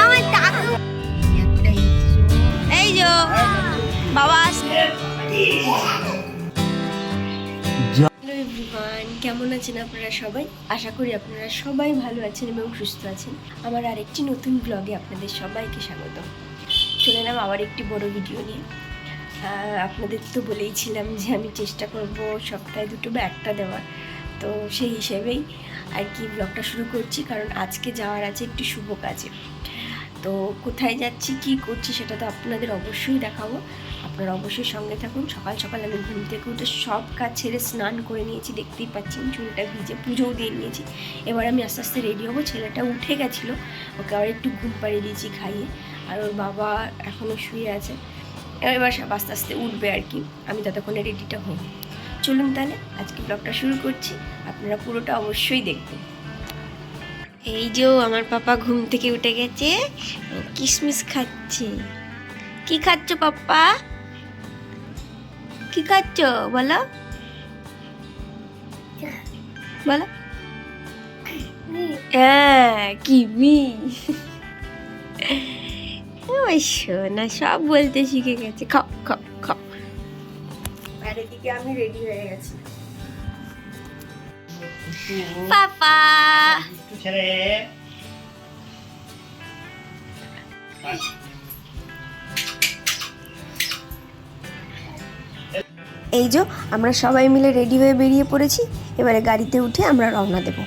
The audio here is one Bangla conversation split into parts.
আমার কাকু এই যে বাবা আসছে। হ্যালো এভরিওয়ান, কেমন আছেন আপনারা সবাই? আশা করি আপনারা সবাই ভালো আছেন এবং সুস্থ আছেন। আমার আরেকটি নতুন ব্লগে আপনাদের সবাইকে স্বাগত। চলে এলাম আবার একটি বড় ভিডিও নিয়ে। আপনাদের তো বলেইছিলাম যে আমি চেষ্টা করব সপ্তাহে 2 বা 1টা দেওয়ার, তো সেই হিসেবেই আর কি ব্লগটা শুরু করছি। কারণ আজকে যাওয়ার আছে একটি শুভ কাজে। তো কোথায় যাচ্ছি, কি করছি সেটা তো আপনাদের অবশ্যই দেখাবো। আপনারা অবশ্যই সঙ্গে থাকুন। সকাল সকাল আমি ঘুম থেকে উঠে সব কাজ ছেড়ে স্নান করে নিয়েছি, দেখতেই পাচ্ছেন চুলটা ভিজে, পুজোও দিয়ে নিয়েছি। এবার আমি আস্তে আস্তে রেডি হবো। ছেলেটা উঠে গেছিলো, ওকে আবার একটু ঘুম পাড়িয়ে দিয়েছি খাইয়ে, আর ওর বাবা এখনও শুয়ে আছে। এবার সব আস্তে আস্তে উঠবে আর কি, আমি ততক্ষণে রেডিটা হই। চলুন তাহলে আজকে ব্লগটা শুরু করছি, আপনারা পুরোটা অবশ্যই দেখবেন। এই যে আমার পাপা ঘুম থেকে উঠে গেছে, ও কিশমিশ খাচ্ছে। কি খাচ্ছ পাপ্পা, কি খাচ্ছ বলো বলো? হ্যাঁ কিমি। ওই শোনা সব বলতে শিখে গেছে। খাও খাও খাও। আর এদিকে আমি রেডি হয়ে গেছি। পাপা এই যে আমরা সবাই মিলে রেডি হয়ে বেরিয়ে পড়েছি। এবারে গাড়িতে উঠে আমরা রওনা দেব।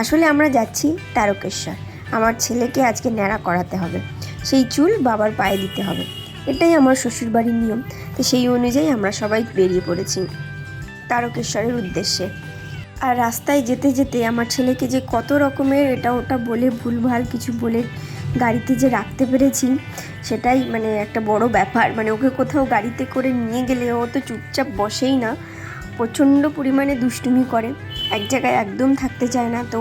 আসলে আমরা যাচ্ছি তারকেশ্বর। আমার ছেলেকে আজকে ন্যাড়া করাতে হবে, সেই চুল বাবার পায়ে দিতে হবে, এটাই আমার শ্বশুরবাড়ির নিয়ম। তো সেই অনুযায়ী আমরা সবাই বেরিয়ে পড়েছি তারকেশ্বরের উদ্দেশ্যে। আর রাস্তায় যেতে যেতে আমার ছেলেকে যে কত রকমের এটা ওটা বলে ভুলভাল কিছু বলে গাড়িতে যে রাখতে পেরেছি, সেটাই মানে একটা বড় ব্যাপার। মানে ওকে কোথাও গাড়িতে করে নিয়ে গেলে ও তো চুপচাপ বসেই না, প্রচণ্ড পরিমাণে দুষ্টুমি করে, এক জায়গায় একদম থাকতে চায় না। তো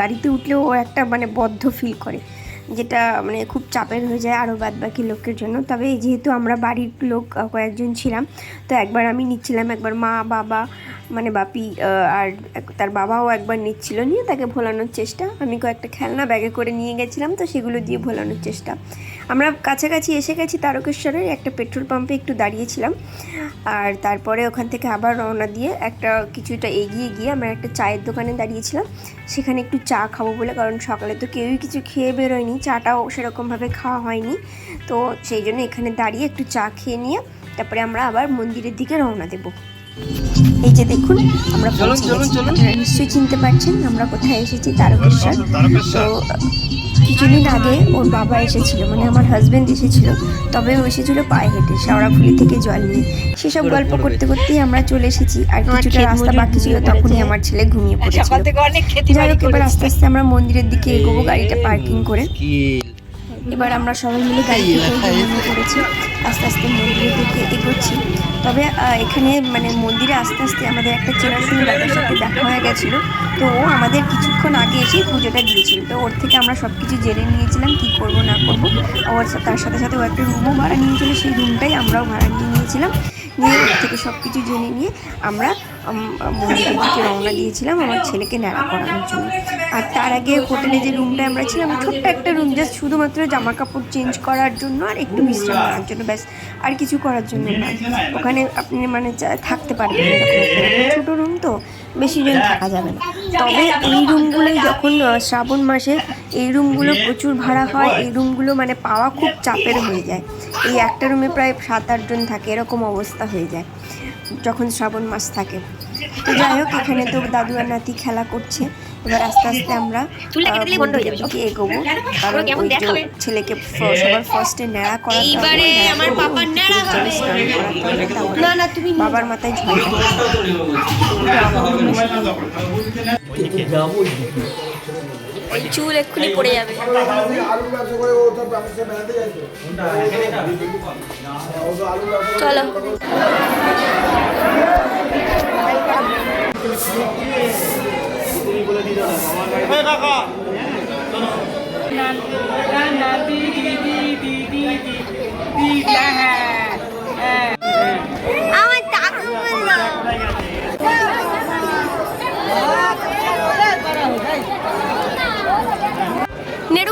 গাড়িতে উঠলেও ও একটা মানে বদ্ধ ফিল করে, যেটা মানে খুব চাপের হয়ে যায় আরও বাদবাকি লোকের জন্য। তবে যেহেতু আমরা বাড়ির লোক কয়েকজন ছিলাম, তো একবার আমি নিচ্ছিলাম, একবার মা বাবা মানে বাপি আর তার বাবাও একবার নিচ্ছিল, নিয়ে তাকে ভোলানোর চেষ্টা। আমি কয়েকটা খেলনা ব্যাগে করে নিয়ে গেছিলাম, তো সেগুলো দিয়ে ভোলানোর চেষ্টা। আমরা কাছাকাছি এসে গেছি তারকেশ্বরের একটা পেট্রোল পাম্পে একটু দাঁড়িয়েছিলাম, আর তারপরে ওখান থেকে আবার রওনা দিয়ে একটা কিছুটা এগিয়ে গিয়ে আমরা একটা চায়ের দোকানে দাঁড়িয়েছিলাম। সেখানে একটু চা খাবো বলে, কারণ সকালে তো কেউই কিছু খেয়ে বেরোয়নি, চাটাও সেরকমভাবে খাওয়া হয়নি। তো সেই জন্য এখানে দাঁড়িয়ে একটু চা খেয়ে নিয়ে তারপরে আমরা আবার মন্দিরের দিকে রওনা দেবো। এই যে দেখুন আমরা নিশ্চয়ই চিনতে পারছেন আমরা কোথায় এসেছি, তারকেশ্বর। তো কিছুদিন আগে ওর বাবা এসেছিল, মানে আমার হাজব্যান্ড এসেছিল, তবে ও এসেছিল পায়ে হেঁটে শাওড়াফুলি থেকে জল নিয়ে। সেসব গল্প করতে করতেই আমরা চলে এসেছি। আর কিছুটা রাস্তা বাকি ছিল, তখনই আমার ছেলে ঘুমিয়ে পড়েছিল। যাই হোক, এবার আস্তে আস্তে আমরা মন্দিরের দিকে এগোবো গাড়িটা পার্কিং করে। এবার আমরা সবাই মিলে গাড়ি থেকে বেরিয়ে পড়েছি, আস্তে আস্তে মন্দিরের দিকে এগোচ্ছি। তবে এখানে মানে মন্দিরে আস্তে আস্তে আমাদের একটা চেনাশোনা দাদার সাথে দেখা হয়ে গেছিলো। তো ও আমাদের কিছুক্ষণ আগে এসেই পুজোটা দিয়েছিল, তো ওর থেকে আমরা সব কিছু জেনে নিয়েছিলাম কী করবো না করবো। ওর তার সাথে সাথে ও একটা রুমও ভাড়া নিয়েছিল, সেই রুমটাই আমরাও ভাড়া নিয়ে নিয়েছিলাম। নিয়ে ওর থেকে সব কিছু জেনে নিয়ে আমরা মন্দিরের দিকে রওনা দিয়েছিলাম আমার ছেলেকে ন্যাড়া করানোর জন্য। আর তার আগে হোটেলে যে রুমটা আমরা ছিলাম, ছোট্ট একটা রুম, জাস্ট শুধুমাত্র জামা কাপড় চেঞ্জ করার জন্য আর একটু বিশ্রাম করার জন্য, ব্যাস, আর কিছু করার জন্য না। ওখানে আপনি মানে থাকতে পারবেন, ছোটো রুম তো বেশি জন থাকা যাবে না। তবে এই রুমগুলোই যখন শ্রাবণ মাসে এই রুমগুলো প্রচুর ভাড়া হয়, এই রুমগুলো মানে পাওয়া খুব চাপের হয়ে যায়। এই একটা রুমে প্রায় 7-8 জন থাকে, এরকম অবস্থা হয়ে যায় যখন শ্রাবণ মাস থাকে। তো যাই হোক, এখানে তো দাদু আর নাতি খেলা করছে। এবার আস্তে আস্তে আমরা মন্দিরের দিকে এগোবো, কারণ ওই যে ছেলেকে সবার ফার্স্টে ন্যাড়া করাতে হবে, বাবার মাথায় ঝুল। এই চুল এক্ষুনি পড়ে যাবে। চলো আমার টাকা নেট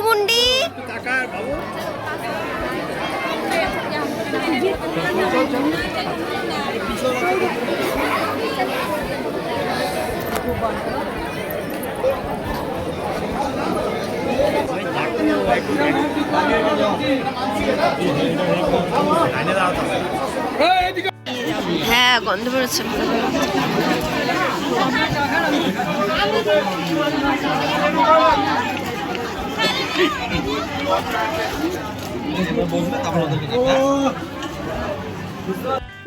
হ্যাঁ, গন্ধ বেরোচ্ছে।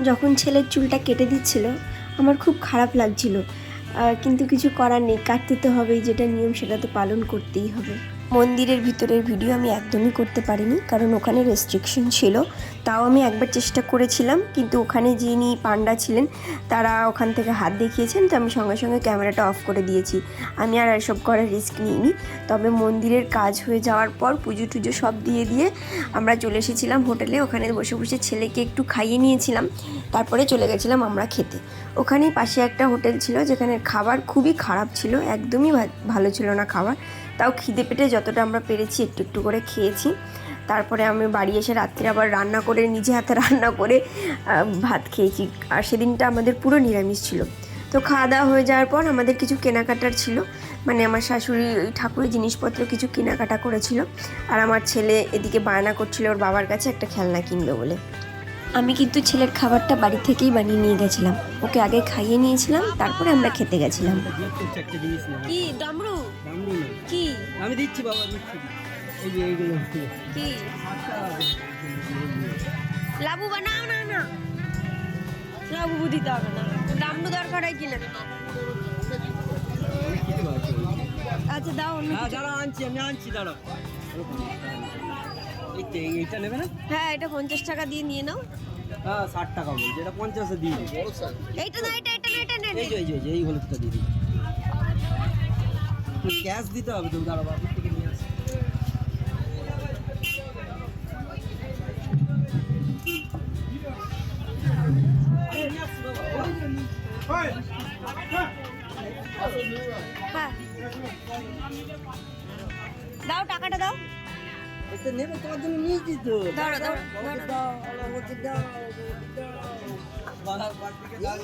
যখন ছেলের চুলটা কেটে দিচ্ছিল আমার খুব খারাপ লাগছিল, কিন্তু কিছু করার নেই, কাটতে তো হবেই, যেটা নিয়ম সেটা তো পালন করতেই হবে। মন্দিরের ভিতরের ভিডিও আমি একদমই করতে পারিনি, কারণ ওখানে রেস্ট্রিকশন ছিল। তাও আমি একবার চেষ্টা করেছিলাম, কিন্তু ওখানে যিনি পান্ডা ছিলেন তারা ওখান থেকে হাত দেখিয়েছেন, তো আমি সঙ্গে সঙ্গে ক্যামেরাটা অফ করে দিয়েছি। আমি আর এসব করার রিস্ক নিইনি। তবে মন্দিরের কাজ হয়ে যাওয়ার পর পুজো টুজো সব দিয়ে আমরা চলে এসেছিলাম হোটেলে। ওখানে বসে বসে ছেলেকে একটু খাইয়ে নিয়েছিলাম, তারপরে চলে গেছিলাম আমরা খেতে। ওখানেই পাশে একটা হোটেল ছিল যেখানে খাবার খুবই খারাপ ছিল, একদমই ভালো ছিল না খাবার। তাও খিদে পেটে যতটা আমরা পেরেছি একটু একটু করে খেয়েছি। তারপরে আমি বাড়ি এসে রাত্রে আবার রান্না করে, নিজে হাতে রান্না করে ভাত খেয়েছি। আর সেদিনটা আমাদের পুরো নিরামিষ ছিল। তো খাওয়া দাওয়া হয়ে যাওয়ার পর আমাদের কিছু কেনাকাটার ছিল, মানে আমার শাশুড়ি ওই ঠাকুরের জিনিসপত্র কিছু কেনাকাটা করেছিল। আর আমার ছেলে এদিকে বায়না করছিল ওর বাবার কাছে একটা খেলনা কিনবে বলে। আমি কিন্তু ছেলের খাবারটা বাড়ি থেকেই বানিয়ে নিয়ে গেছিলাম, ওকে আগে খাইয়ে নিয়েছিলাম, তারপরে আমরা খেতে গেছিলাম। কি ডামরু? কি আমি দিচ্ছি বাবা, দিচ্ছি। এই যে এইগুলো কি লাবু বানাও না, না লাবু দিতে হবে না, ডামরু দরকার হয় কিনা। আচ্ছা দাও। দাঁড়াও, আনছি, আমি আনছি, দাঁড়াও। এইটা নেবে না? হ্যাঁ, এটা 50 টাকা দিয়ে নিয়ে নাও। হ্যাঁ, 60 টাকা বলছি, এটা 50 দিয়ে দিই। এইটা না, এটা এই হলুদটা দিয়ে দিই। ক্যাশ দিতে হবে, তুমি দাঁড়াও, বাড়ি থেকে নিয়ে আসো। হ্যাঁ দাও, টাকাটা দাও। এটা নেবে তোমার জন্য নিয়েছি তো। দাও দাও দাও, আমাকে দাও, বাবার বাড়ি থেকে দাও।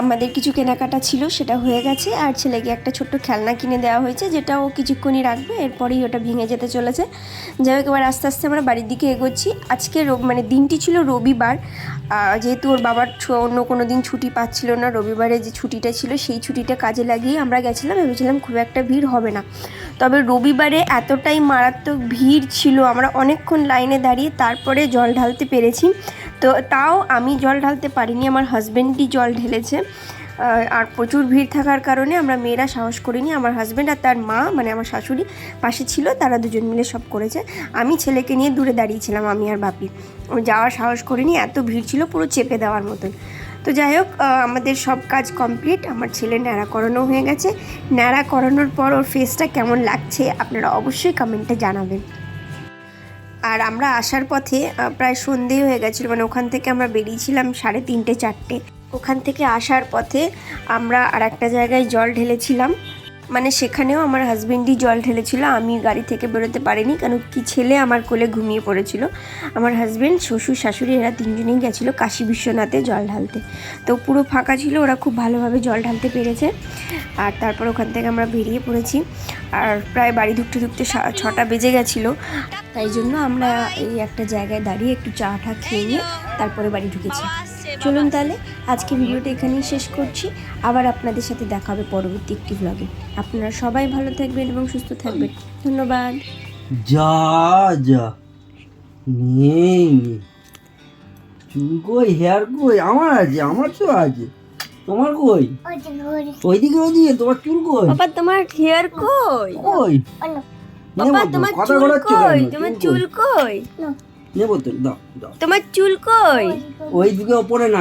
আমাদের কিছু কেনাকাটা ছিল, সেটা হয়ে গেছে। আর ছেলেকে একটা ছোট্ট খেলনা কিনে দেওয়া হয়েছে, যেটা ও কিছুক্ষণই রাখবে, এরপরেই ওটা ভেঙে যেতে চলেছে। যাই হোক, এবার আস্তে আস্তে আমরা বাড়ির দিকে এগোচ্ছি। আজকে মানে দিনটি ছিল রবিবার, যেহেতু ওর বাবার অন্য কোনো দিন ছুটি পাচ্ছিল না, রবিবারে যে ছুটিটা ছিল সেই ছুটিটা কাজে লাগিয়ে আমরা গেছিলাম। ভেবেছিলাম খুব একটা ভিড় হবে না, তবে রবিবারে এতটাই মারাত্মক ভিড় ছিল, আমরা অনেকক্ষণ লাইনে দাঁড়িয়ে তারপরে জল ঢালতে পেরেছি। তো তাও আমি জল ঢালতে পারিনি, আমার হাজব্যান্ডই জল ঢেলেছে। আর প্রচুর ভিড় থাকার কারণে আমরা মেয়েরা সাহস করিনি। আমার হাজব্যান্ড আর তার মা, মানে আমার শাশুড়ি পাশে ছিল, তারা দুজন মিলে সব করেছে। আমি ছেলেকে নিয়ে দূরে দাঁড়িয়েছিলাম, আমি আর বাপি। যাওয়ার সাহস করিনি, এত ভিড় ছিল পুরো চেপে দেওয়ার মতন। তো যাই হোক, আমাদের সব কাজ কমপ্লিট। আমার ছেলে ন্যাড়া করানো হয়ে গেছে। ন্যাড়া করানোর পর ওর ফেসটা কেমন লাগছে আপনারা অবশ্যই কমেন্টে জানাবেন। আর আমরা আসার পথে প্রায় সন্ধে হয়ে গেছিলো, মানে ওখান থেকে আমরা বেরিয়েছিলাম 3:30 4টে। ওখান থেকে আসার পথে আমরা আর একটা জায়গায় জল ঢেলেছিলাম, মানে সেখানেও আমার হাজবেন্ডই জল ঢেলেছিল। আমি গাড়ি থেকে বেরোতে পারিনি, কারণ কি ছেলে আমার কোলে ঘুমিয়ে পড়েছিল। আমার হাজবেন্ড, শ্বশুর, শাশুড়ি এরা তিনজনেই গেছিলো কাশী বিশ্বনাথে জল ঢালতে। তো পুরো ফাঁকা ছিল, ওরা খুব ভালোভাবে জল ঢালতে পেরেছে। আর তারপর ওখান থেকে আমরা বেরিয়ে পড়েছি। আর প্রায় বাড়ি ঢুকতে 6টা বেজে গেছিলো, তাই জন্য আমরা এই একটা জায়গায় দাঁড়িয়ে একটু চা খেয়ে নিয়ে তারপরে বাড়ি ঢুকেছি। চলুন তাহলে আজকে ভিডিওটা এখানেই শেষ করছি। আবার আপনাদের সাথে দেখা হবে পরবর্তী একটি ব্লগে। আপনারা সবাই ভালো থাকবেন এবং সুস্থ থাকবেন। ধন্যবাদ। যা যা নেই চুল কই, হেয়ার কই? আমার আছে, আমার তো আছে। তোমার কই? ওইদিকে তোমার চুল কই? বাবা তোমার হেয়ার কই? কই বাবা তোমার চুল কই? তোমার চুল কই? নেবো তো, দাও দাও। তোমার চুল কই? ওইদিকে ওপরে না।